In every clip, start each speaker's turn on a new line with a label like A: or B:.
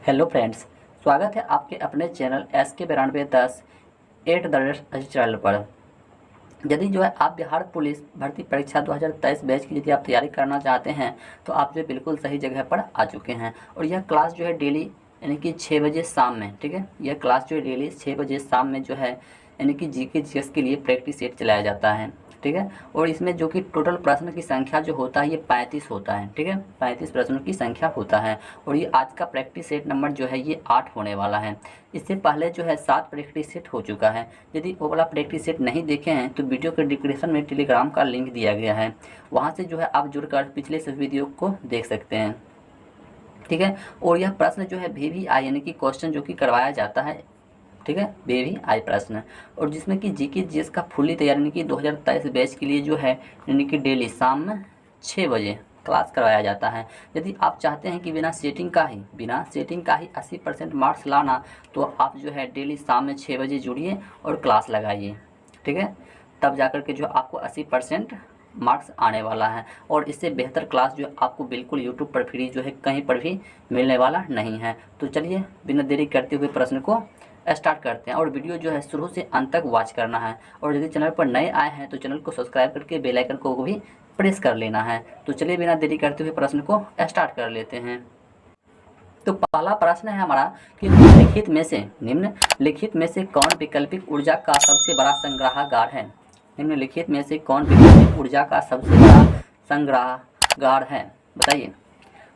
A: Hello friends, स्वागत है आपके अपने चैनल SK9210 8 चैनल पर। यदि आप बिहार पुलिस भर्ती परीक्षा 2023 बैच की यदि आप तैयारी करना चाहते हैं तो आप बिल्कुल सही जगह पर आ चुके हैं। और यह क्लास डेली यानी कि 6 बजे शाम में, ठीक है, यह क्लास डेली 6 बजे शाम में यानी कि GK GS के लिए प्रैक्टिस सेट चलाया जाता है, ठीक है। और इसमें कि टोटल प्रश्न की संख्या होता है ये 35 होता है, ठीक है, 35 प्रश्नों की संख्या होता है। और ये आज का प्रैक्टिस सेट नंबर है ये 8 होने वाला है। इससे पहले 7 प्रैक्टिस सेट हो चुका है। यदि वो वाला प्रैक्टिस सेट नहीं देखे हैं तो वीडियो के डिस्क्रिप्शन में टेलीग्राम का लिंक दिया गया है, वहाँ से आप जुड़कर पिछले सब वीडियो को देख सकते हैं, ठीक है। और यह प्रश्न VVI यानी कि क्वेश्चन कि करवाया जाता है, ठीक है, VVI प्रश्न। और जिसमें कि GK GS का फुल्ली तैयार यानी कि 2023 बैच के लिए यानी कि डेली शाम में 6 बजे क्लास करवाया जाता है। यदि आप चाहते हैं कि बिना सेटिंग का ही 80% मार्क्स लाना तो आप डेली शाम में 6 बजे जुड़िए और क्लास लगाइए, ठीक है। तब जाकर के आपको 80% मार्क्स आने वाला है। और इससे बेहतर क्लास आपको बिल्कुल यूट्यूब पर फ्री कहीं पर भी मिलने वाला नहीं है। तो चलिए बिना देरी करते हुए प्रश्न को स्टार्ट करते हैं। और वीडियो शुरू से अंत तक वॉच करना है। और यदि चैनल पर नए आए हैं तो चैनल को सब्सक्राइब करके बेल आइकन को भी प्रेस कर लेना है। तो चलिए बिना देरी करते हुए प्रश्न को स्टार्ट कर लेते हैं। तो पहला प्रश्न है हमारा कि निम्नलिखित में से कौन वैकल्पिक ऊर्जा का सबसे बड़ा संग्रहागार है। निम्नलिखित में से कौन वैकल्पिक ऊर्जा का सबसे बड़ा संग्रहागार है, बताइए।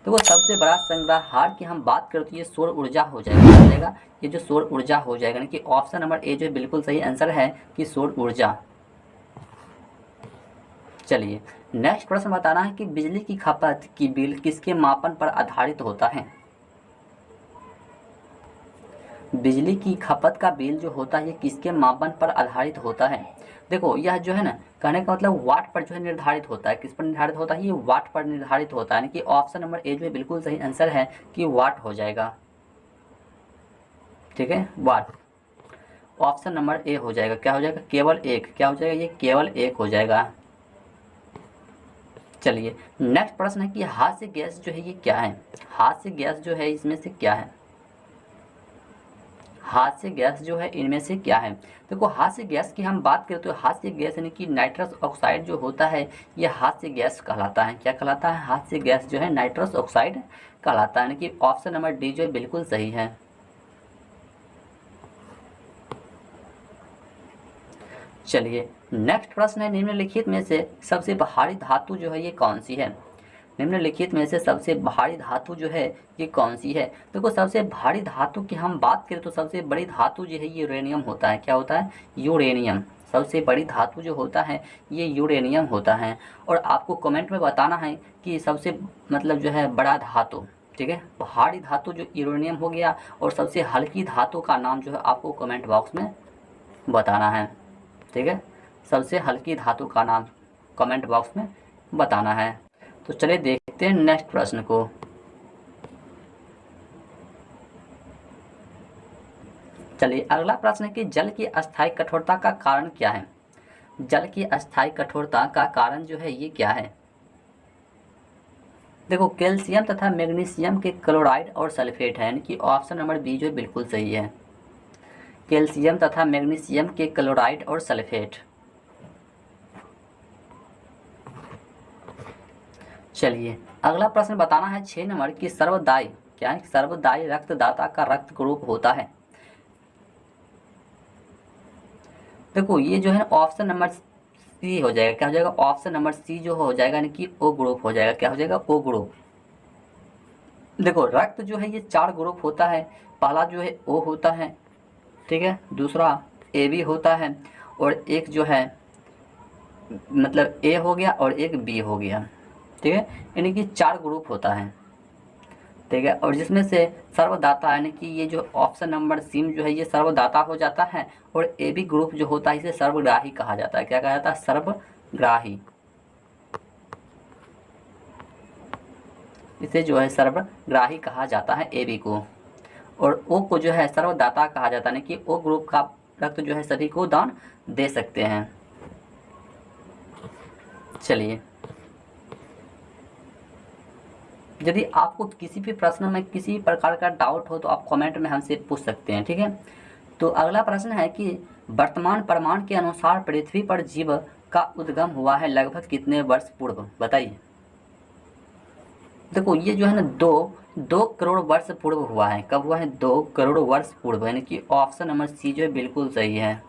A: तो वो सबसे बड़ा संग्रहागार की हम बात करें तो ये सौर ऊर्जा हो जाएगा, ये सौर ऊर्जा हो जाएगा। यानी कि ऑप्शन नंबर ए बिल्कुल सही आंसर है कि सौर ऊर्जा। चलिए नेक्स्ट प्रश्न बताना है कि बिजली की खपत की बिल किसके मापन पर आधारित होता है। बिजली की खपत का बिल होता है ये किसके मापन पर आधारित होता है। देखो यह है ना, कहने का मतलब वाट पर निर्धारित होता है। किस पर निर्धारित होता है, ये वाट पर निर्धारित होता है। यानी कि ऑप्शन नंबर ए बिल्कुल सही आंसर है कि वाट हो जाएगा, ठीक है, वाट। ऑप्शन नंबर ए हो जाएगा, क्या हो जाएगा, केवल एक, क्या हो जाएगा, ये केवल एक हो जाएगा। चलिए नेक्स्ट प्रश्न है कि हास्य गैस ये क्या है। हास्य गैस इसमें से क्या है। हास्य गैस इनमें से क्या है। देखो हास्य गैस की हम बात करें तो हास्य गैस यानी कि नाइट्रस ऑक्साइड होता है ये हास्य गैस कहलाता है। क्या कहलाता है, हास्य गैस नाइट्रस ऑक्साइड कहलाता है। यानी कि ऑप्शन नंबर डी बिल्कुल सही है। चलिए नेक्स्ट प्रश्न है निम्नलिखित में से सबसे भारी धातु ये कौन सी है। निम्नलिखित में से सबसे भारी धातु ये कौन सी है। देखो सबसे भारी धातु की हम बात करें तो सबसे बड़ी धातु ये यूरेनियम होता है। क्या होता है, यूरेनियम। सबसे बड़ी धातु होता है ये यूरेनियम होता है। और आपको कमेंट में बताना है कि सबसे बड़ा धातु, ठीक है, भारी धातु यूरेनियम हो गया। और सबसे हल्की धातु का नाम आपको कमेंट बॉक्स में बताना है, ठीक है। सबसे हल्की धातु का नाम कमेंट बॉक्स में बताना है। तो चलिए देखते हैं नेक्स्ट प्रश्न को। चलिए अगला प्रश्न है कि जल की अस्थायी कठोरता का कारण क्या है। जल की अस्थायी कठोरता का कारण ये क्या है। देखो कैल्शियम तथा मैग्नीशियम के क्लोराइड और सल्फेट है। यानी कि ऑप्शन नंबर बी बिल्कुल सही है, कैल्शियम तथा मैग्नीशियम के क्लोराइड और सल्फेट। चलिए अगला प्रश्न बताना है 6 नंबर की सर्वदायी, क्या है, सर्वदायी रक्तदाता का रक्त ग्रुप होता है। देखो ये है ऑप्शन नंबर सी हो जाएगा, क्या हो जाएगा, ऑप्शन नंबर सी हो जाएगा। यानी कि ओ ग्रुप हो जाएगा, क्या हो जाएगा, ओ ग्रुप। देखो रक्त ये 4 ग्रुप होता है। पहला ओ होता है, ठीक है, दूसरा ए बी होता है, और एक ए हो गया और एक बी हो गया, ठीक है। यानी कि 4 ग्रुप होता है, ठीक है। और जिसमें से सर्वदाता यानी कि ये ऑप्शन नंबर सी में ये सर्वदाता हो जाता है। और ए बी ग्रुप होता है इसे सर्वग्राही कहा जाता है। क्या कहा जाता है, सर्वग्राही। इसे सर्वग्राही कहा जाता है ए बी को। और ओ को सर्वदाता कहा जाता है। यानी कि ओ ग्रुप का रक्त सभी को दान दे सकते हैं। चलिए यदि आपको किसी भी प्रश्न में किसी प्रकार का डाउट हो तो आप कमेंट में हमसे पूछ सकते हैं, ठीक है। तो अगला प्रश्न है कि वर्तमान प्रमाण के अनुसार पृथ्वी पर जीव का उद्गम हुआ है लगभग कितने वर्ष पूर्व, बताइए। देखो ये जो है ना दो करोड़ वर्ष पूर्व हुआ है। कब हुआ है? 2 करोड़ वर्ष पूर्व, यानी कि ऑप्शन नंबर सी जो है बिल्कुल सही है।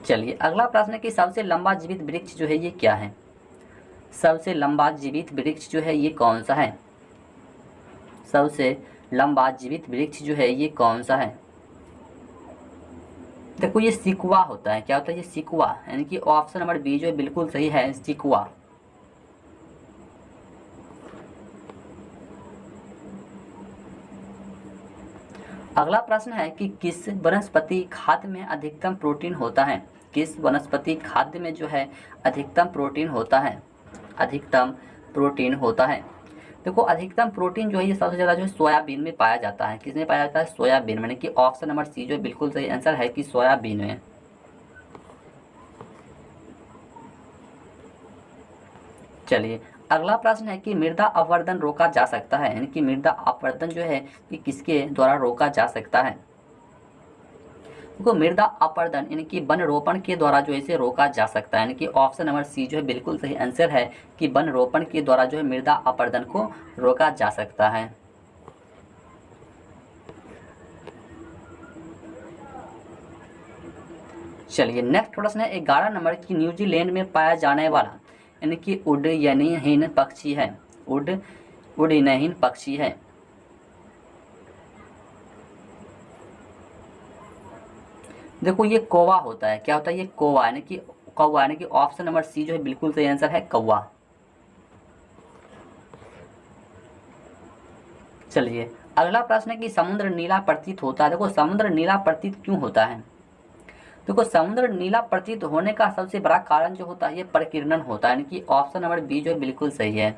A: चलिए अगला प्रश्न है कि सबसे लंबा जीवित वृक्ष जो है ये क्या है? सबसे लंबा जीवित वृक्ष जो है ये कौन सा है? सबसे लंबा जीवित वृक्ष जो है ये कौन सा है? देखो ये सिकुआ होता है। क्या होता है? ये सिकुआ, यानी कि ऑप्शन नंबर बी जो है बिल्कुल सही है, सिकुआ। अगला प्रश्न है कि किस वनस्पति खाद्य में अधिकतम प्रोटीन होता है? किस वनस्पति खाद्य में जो है अधिकतम प्रोटीन होता है? अधिकतम प्रोटीन होता है। देखो अधिकतम प्रोटीन जो है ये सबसे ज़्यादा जो है सोयाबीन में पाया जाता है। किसमें पाया जाता है? सोयाबीन में, कि ऑप्शन नंबर सी जो है बिल्कुल सही आंसर है कि सोयाबीन में। चलिए अगला प्रश्न है कि मृदा अपवर्तन रोका जा सकता है, यानी कि मृदा अपवर्तन जो है कि किसके द्वारा रोका जा सकता है? देखो मृदा अपवर्तन यानी कि वन रोपण के द्वारा जो है इसे रोका जा सकता है, यानी कि ऑप्शन नंबर सी जो है बिल्कुल सही आंसर है कि वन रोपण के द्वारा जो है मृदा अपवर्तन को रोका जा सकता है। चलिए नेक्स्ट प्रश्न है 11 नंबर की न्यूजीलैंड में पाया जाने वाला यानी कि उड्डयनहीन पक्षी है। उड्डयनहीन पक्षी है। देखो ये कौवा होता है। क्या होता है? ये कौवा, यानी कि कौवा, यानी कि ऑप्शन नंबर सी जो है बिल्कुल सही आंसर है, कौवा। चलिए अगला प्रश्न है कि समुद्र नीला प्रतीत होता है। देखो समुद्र नीला प्रतीत क्यों होता है? देखो समुद्र नीला प्रतीत होने का सबसे बड़ा कारण जो होता है ये प्रकीर्णन होता है, यानी कि ऑप्शन नंबर बी जो है बिल्कुल सही है,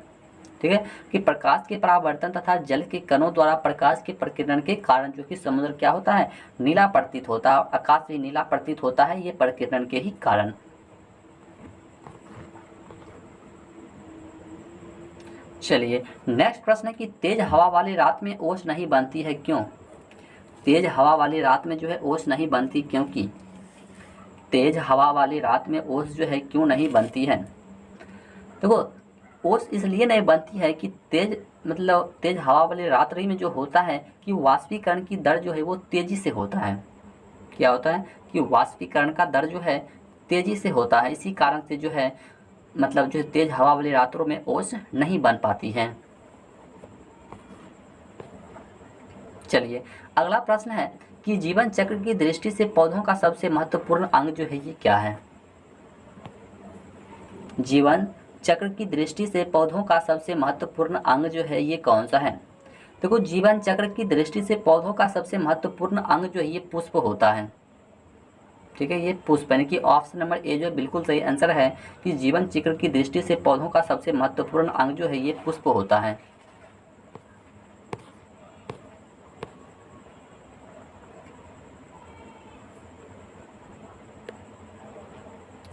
A: ठीक है। कि प्रकाश के परावर्तन तथा जल के कणों द्वारा प्रकाश के प्रकीर्णन के कारण जो कि समुद्र क्या होता है? नीला प्रतीत होता है। आकाश भी नीला प्रतीत होता है ये प्रकीर्णन के ही कारण। चलिए नेक्स्ट प्रश्न है कि तेज हवा वाली रात में ओस नहीं बनती है, क्यों? तेज हवा वाली रात में जो है ओस नहीं बनती, क्योंकि तेज हवा वाली रात में ओस जो है क्यों नहीं बनती है? देखो ओस इसलिए नहीं बनती है कि तेज हवा वाली रात्रि में जो होता है कि वाष्पीकरण की दर जो है वो तेजी से होता है। क्या होता है? कि वाष्पीकरण का दर जो है तेजी से होता है, इसी कारण से जो है जो तेज हवा वाली रातों में ओस नहीं बन पाती है। चलिए अगला प्रश्न है कि जीवन चक्र की दृष्टि से पौधों का सबसे महत्वपूर्ण अंग जो है ये क्या है? जीवन चक्र की दृष्टि से पौधों का सबसे महत्वपूर्ण अंग जो है ये कौन सा है? देखो जीवन चक्र की दृष्टि से पौधों का सबसे महत्वपूर्ण अंग जो है ये पुष्प होता है, ठीक है। ये पुष्प, यानी कि ऑप्शन नंबर ए जो बिल्कुल सही आंसर है कि जीवन चक्र की दृष्टि से पौधों का सबसे महत्वपूर्ण अंग जो है ये पुष्प होता है।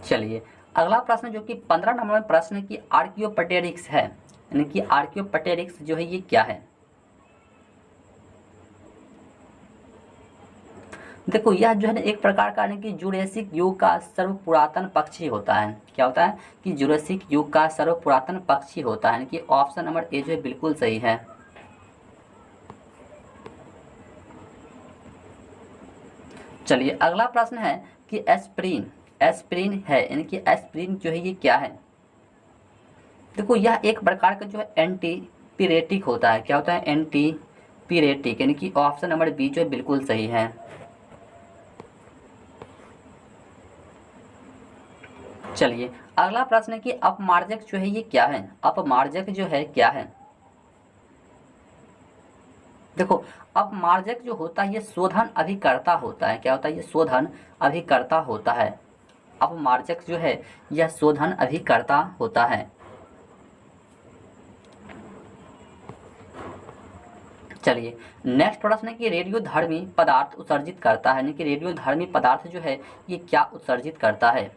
A: चलिए अगला प्रश्न जो कि 15 नंबर में प्रश्न है कि आर्कियोप्टेरिक्स है, यानी कि आर्कियोप्टेरिक्स जो है ये क्या है? देखो यह जो है ना एक प्रकार का, यानी कि जुरेसिक युग का सर्व पुरातन पक्षी होता है। क्या होता है? कि जुरेसिक युग का सर्व पुरातन पक्षी होता है, यानी कि ऑप्शन नंबर ए जो है बिल्कुल सही है। चलिए अगला प्रश्न है कि एस्प्रिन है, यानी कि एस्प्रिन जो है ये क्या है? देखो यह एक प्रकार का जो है एंटीपिरेटिक होता है। क्या होता है? एंटीपिरेटिक, यानी कि ऑप्शन नंबर बी जो है बिल्कुल सही है। चलिए अगला प्रश्न है कि अपमार्जक जो है ये क्या है? अपमार्जक जो है क्या है? देखो अपमार्जक जो होता है ये शोधन अभिकर्ता होता है। क्या होता है? ये शोधन अभिकर्ता होता है। अपमार्जक जो है यह शोधन अभिकर्ता होता है। चलिए नेक्स्ट प्रश्न है कि रेडियोधर्मी पदार्थ उत्सर्जित करता है, यानी कि रेडियोधर्मी पदार्थ जो है ये क्या उत्सर्जित करता है?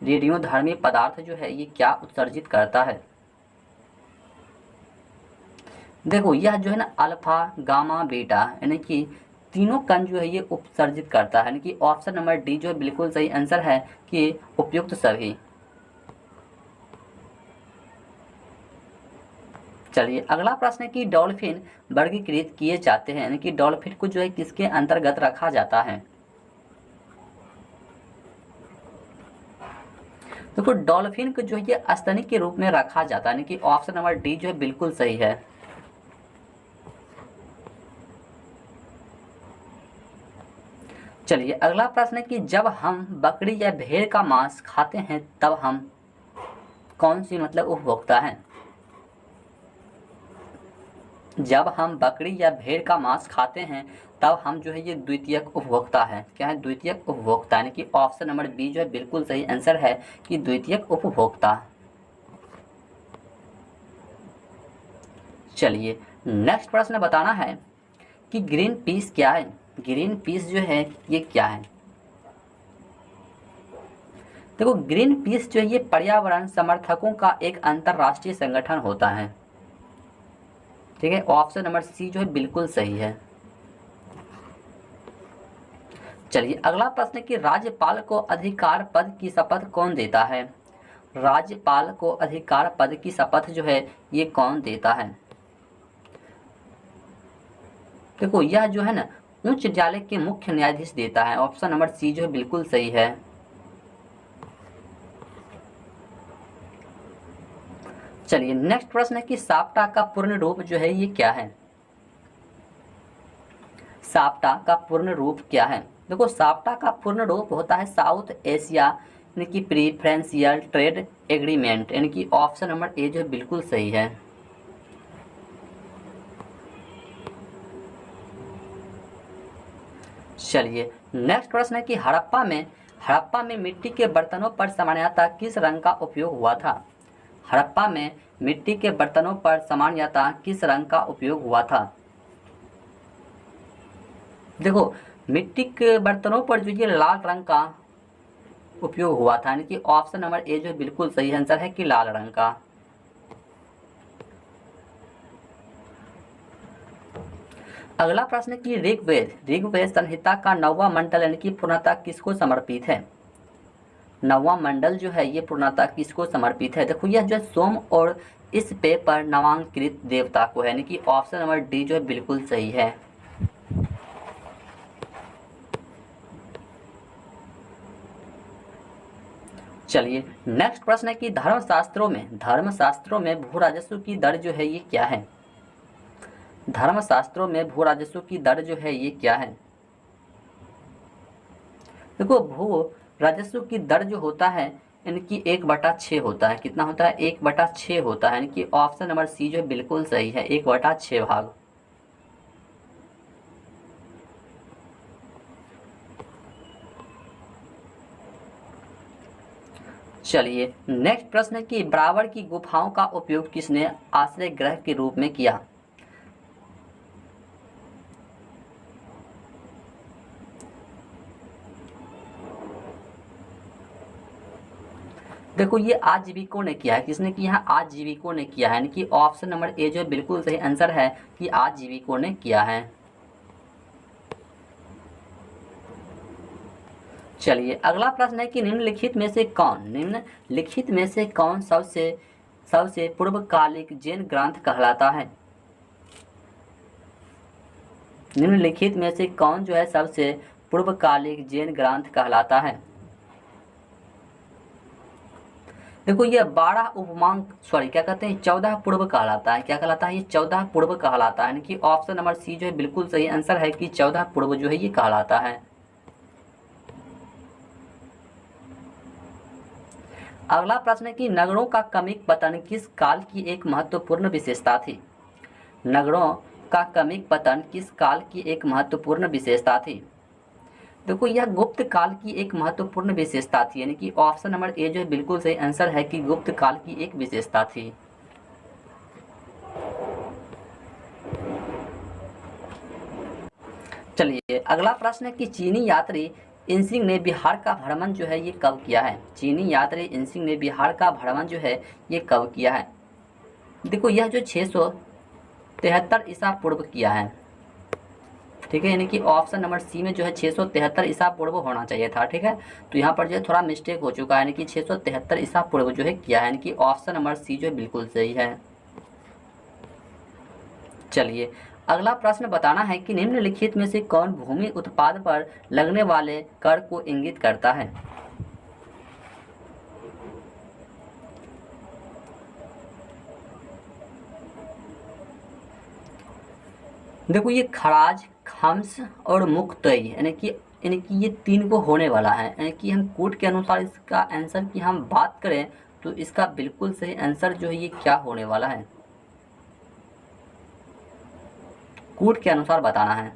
A: रेडियोधर्मी पदार्थ जो है ये क्या उत्सर्जित करता है? देखो यह जो है ना अल्फा, गामा, बीटा यानी कि तीनों कण जो है ये उत्सर्जित करता है, यानी कि ऑप्शन नंबर डी जो है बिल्कुल सही आंसर है कि उपयुक्त सभी। चलिए अगला प्रश्न है कि डॉल्फिन वर्गीकृत किए जाते हैं, यानी कि डॉल्फिन को जो है किसके अंतर्गत रखा जाता है? देखो डॉल्फिन को जो है ये स्तनी के रूप में रखा जाता है, यानी कि ऑप्शन नंबर डी जो है बिल्कुल सही है। चलिए अगला प्रश्न है कि जब हम बकरी या भेड़ का मांस खाते हैं तब हम कौन सी मतलब उपभोक्ता हैं? जब हम बकरी या भेड़ का मांस खाते हैं तब हम जो है ये द्वितीयक उपभोक्ता है। क्या है? द्वितीयक उपभोक्ता, यानी कि ऑप्शन नंबर बी जो है बिल्कुल सही आंसर है कि द्वितीयक उपभोक्ता। चलिए नेक्स्ट प्रश्न बताना है कि ग्रीन पीस क्या है? ग्रीन पीस जो है ये क्या है? देखो ग्रीन पीस जो है ये पर्यावरण समर्थकों का एक अंतरराष्ट्रीय संगठन होता है। ठीक है, ऑप्शन नंबर सी जो है बिल्कुल सही है। चलिए अगला प्रश्न कि राज्यपाल को अधिकार पद की शपथ कौन देता है? राज्यपाल को अधिकार पद की शपथ जो है ये कौन देता है? देखो यह जो है ना उच्च न्यायालय के मुख्य न्यायाधीश देता है। ऑप्शन नंबर सी जो है बिल्कुल सही है। चलिए नेक्स्ट प्रश्न है कि साप्टा का पूर्ण रूप जो है ये क्या है? साप्टा का पूर्ण रूप क्या है? देखो साप्टा का पूर्ण रूप होता है साउथ एशिया यानी कि प्रीफरेंशियल ट्रेड एग्रीमेंट, यानी कि ऑप्शन नंबर ए जो है बिल्कुल सही है। चलिए नेक्स्ट प्रश्न है कि हड़प्पा में मिट्टी के बर्तनों पर सामान्यतः किस रंग का उपयोग हुआ था? हड़प्पा में मिट्टी के बर्तनों पर सामान्यतः किस रंग का उपयोग हुआ था? देखो मिट्टी के बर्तनों पर जो ये लाल रंग का उपयोग हुआ था, यानी कि ऑप्शन नंबर ए जो बिल्कुल सही आंसर है कि लाल रंग का। अगला प्रश्न है कि ऋग्वेद संहिता का 9वां मंडल यानी कि पूर्णतः किसको समर्पित है? 9वां मंडल जो है ये पूर्णतः किसको समर्पित है? देखो यह जो है सोम और इस पे पर नामांकित देवता को है, यानी कि ऑप्शन नंबर डी जो है बिल्कुल सही है। चलिए नेक्स्ट प्रश्न है कि धर्मशास्त्रों में भू राजस्व की दर जो है ये क्या है? धर्मशास्त्रों में भू राजस्व की दर जो है ये क्या है? देखो भू राजस्व की दर जो होता है यानी कि 1/6 होता है। कितना होता है? 1/6 होता है, यानी कि ऑप्शन नंबर सी जो है बिल्कुल सही है, 1/6 भाग। चलिए नेक्स्ट प्रश्न है कि बराबर की गुफाओं का उपयोग किसने आश्रय गृह के रूप में किया? देखो ये आजीविकों ने किया है। किसने किया है? आजीविकों ने किया है, यानी कि ऑप्शन नंबर ए जो है बिल्कुल सही आंसर है कि आजीविकों ने किया है। चलिए अगला प्रश्न है कि निम्नलिखित में से कौन सबसे पूर्वकालिक जैन ग्रंथ कहलाता है? निम्नलिखित में से कौन जो है सबसे पूर्वकालिक जैन ग्रंथ कहलाता है? देखो ये 12 उपमांग क्या कहते हैं 14 पूर्व कहलाता है। क्या कहलाता है? ये 14 पूर्व कहलाता है, यानी कि ऑप्शन नंबर सी जो है बिल्कुल सही आंसर है कि 14 पूर्व जो है ये कहलाता है। अगला प्रश्न है कि नगरों का क्रमिक पतन किस काल की एक महत्वपूर्ण विशेषता थी? नगरों का क्रमिक पतन किस काल की एक महत्वपूर्ण विशेषता थी? देखो यह गुप्त काल की एक महत्वपूर्ण विशेषता थी, यानी कि ऑप्शन नंबर ए जो है बिल्कुल सही आंसर है कि गुप्त काल की एक विशेषता थी। चलिए अगला प्रश्न है कि चीनी यात्री इनसिंग ने बिहार का भ्रमण जो है ये कब किया है? चीनी यात्री इनसिंग ने बिहार का भ्रमण जो है ये कब किया है? देखो यह जो 673 ईसा पूर्व किया है, ठीक है, यानी कि ऑप्शन नंबर सी में जो है 673 ईसा पूर्व होना चाहिए था, ठीक है। तो यहाँ पर जो है थोड़ा मिस्टेक हो चुका है, यानी कि 673 ईसा पूर्व जो है किया है, यानी कि ऑप्शन नंबर सी जो है बिल्कुल सही है। चलिए अगला प्रश्न बताना है कि निम्नलिखित में से कौन भूमि उत्पाद पर लगने वाले कर को इंगित करता है? देखो ये खराज, खम्स और मुक्तई, यानी कि ये तीन को होने वाला है, यानी कि हम कोड के अनुसार इसका आंसर की हम बात करें तो इसका बिल्कुल सही आंसर जो है ये क्या होने वाला है, कोड के अनुसार बताना है,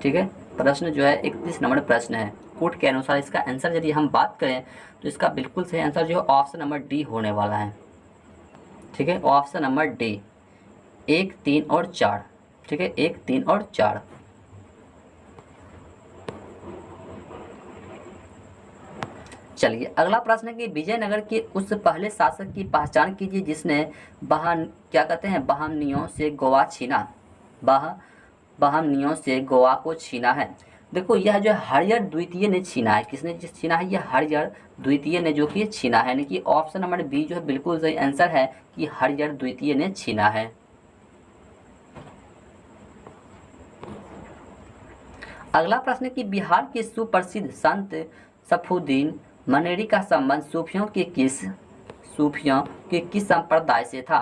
A: ठीक है। प्रश्न जो है 31 नंबर प्रश्न है, कोड के अनुसार इसका आंसर यदि हम बात करें तो इसका बिल्कुल सही आंसर जो है ऑप्शन नंबर डी होने वाला है, ठीक है, ऑप्शन नंबर डी 1, 3 और 4, ठीक है, 1, 3 और 4। चलिए अगला प्रश्न है कि विजयनगर के उस पहले शासक की पहचान कीजिए जिसने बहमनियों से गोवा छीना, बहमनियों से गोवा को छीना है। देखो यह जो हरियर द्वितीय ने छीना है, किसने छीना है? यह हरियर द्वितीय ने जो कि छीना है, यानी कि ऑप्शन नंबर बी जो है बिल्कुल सही आंसर है कि हरियर द्वितीय ने छीना है। अगला प्रश्न है कि बिहार के सुप्रसिद्ध संत सफुद्दीन मनेरी का संबंध सूफियों के किस संप्रदाय से था?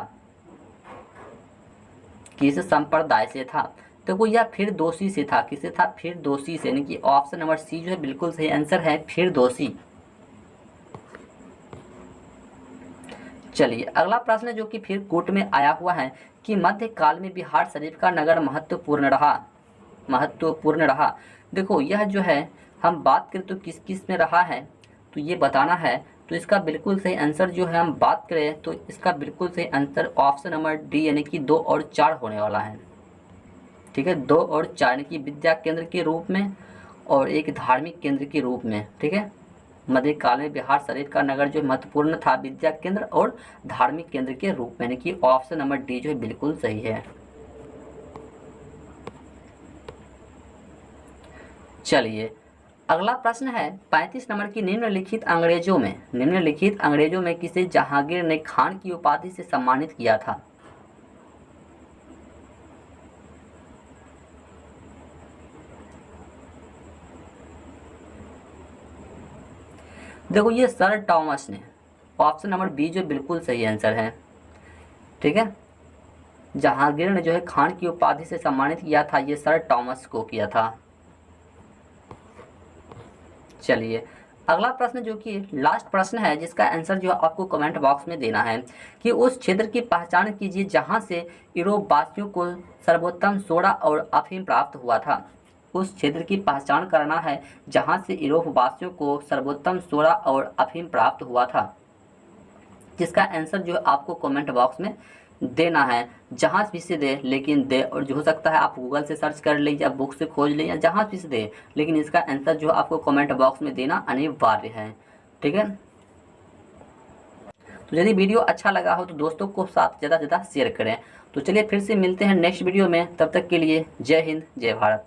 A: किस संप्रदाय से था? देखो यह फिरदौसी से था, किससे था? फिरदौसी से, यानी कि ऑप्शन नंबर सी जो है बिल्कुल सही आंसर है, फिरदौसी। चलिए अगला प्रश्न जो कि फिर कोर्ट में आया हुआ है कि मध्यकाल में बिहार शरीफ का नगर महत्वपूर्ण रहा। देखो यह जो है हम बात करें तो किस किस में रहा है तो ये बताना है, तो इसका बिल्कुल सही आंसर जो है हम बात करें तो इसका बिल्कुल सही आंसर ऑप्शन नंबर डी यानी कि 2 और 4 होने वाला है, ठीक है, 2 और 4 यानी कि विद्या केंद्र के रूप में और एक धार्मिक केंद्र के रूप में, ठीक है। मध्यकाल में बिहार शरीफ का नगर जो महत्वपूर्ण था विद्या केंद्र और धार्मिक केंद्र के रूप में, यानी कि ऑप्शन नंबर डी जो है बिल्कुल सही है। चलिए अगला प्रश्न है 35 नंबर की निम्नलिखित अंग्रेजों में किसे जहांगीर ने खान की उपाधि से सम्मानित किया था? देखो ये सर टॉमस ने, ऑप्शन नंबर बी जो बिल्कुल सही आंसर है, ठीक है। जहांगीर ने जो है खान की उपाधि से सम्मानित किया था, ये सर टॉमस को किया था। चलिए अगला प्रश्न जो कि लास्ट प्रश्न है जिसका आंसर जो आपको कमेंट बॉक्स में देना है कि उस क्षेत्र की पहचान कीजिए जहां से यूरोप वासियों को सर्वोत्तम सोडा और अफीम प्राप्त हुआ था। उस क्षेत्र की पहचान करना है जहां से यूरोप वासियों को सर्वोत्तम सोडा और अफीम प्राप्त हुआ था, जिसका आंसर जो आपको कमेंट बॉक्स में देना है, जहाँ भी से दे लेकिन दे, और जो हो सकता है आप गूगल से सर्च कर लीजिए या बुक से खोज लीजिए, जहाँ भी से दे, लेकिन इसका आंसर जो आपको कमेंट बॉक्स में देना अनिवार्य है, ठीक है। तो यदि वीडियो अच्छा लगा हो तो दोस्तों को साथ ज़्यादा से ज़्यादा शेयर करें। तो चलिए फिर से मिलते हैं नेक्स्ट वीडियो में, तब तक के लिए जय हिंद जय भारत।